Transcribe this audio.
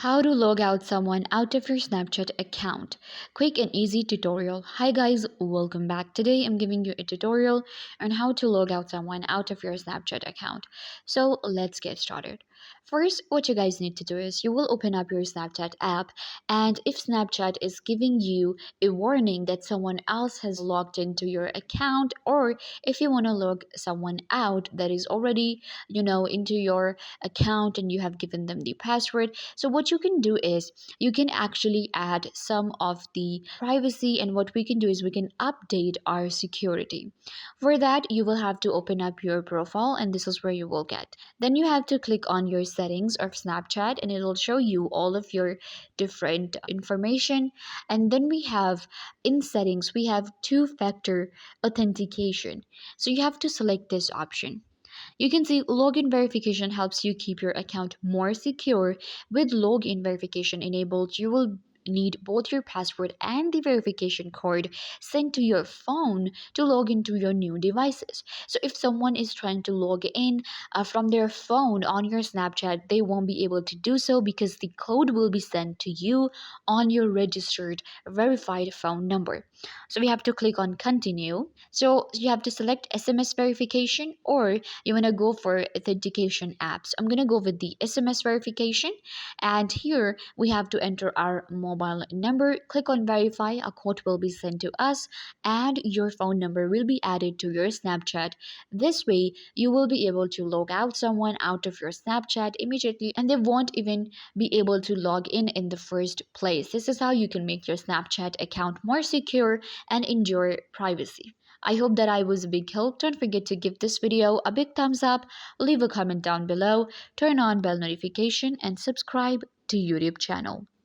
How to log out someone out of your Snapchat account. Quick and easy tutorial. Hi guys, welcome back. Today I'm giving you a tutorial on how to log out someone out of your Snapchat account. So let's get started. First, what you guys need to do is you will open up your Snapchat app, and if Snapchat is giving you a warning that someone else has logged into your account, or if you want to log someone out that is already, into your account and you have given them the password, so what you can do is you can actually add some of the privacy, and what we can do is we can update our security. For that, you will have to open up your profile, and this is where you will get. Then you have to click on your settings of Snapchat, and it'll show you all of your different information. And then we have in settings, we have two-factor authentication. So you have to select this option. You can see login verification helps you keep your account more secure. With login verification enabled, you will need both your password and the verification code sent to your phone to log into your new devices. So if someone is trying to log in from their phone on your Snapchat, they won't be able to do so because the code will be sent to you on your registered verified phone number. So we have to click on continue. So you have to select SMS verification, or you want to go for authentication apps. I'm going to go with the SMS verification, and here we have to enter our mobile number. Click on verify, a code will be sent to us, and your phone number will be added to your Snapchat. This way you will be able to log out someone out of your Snapchat immediately, and they won't even be able to log in the first place. This is how you can make your Snapchat account more secure and enjoy privacy. I hope that I was a big help. Don't forget to give this video a big thumbs up, leave a comment down below, turn on bell notification, and subscribe to YouTube channel.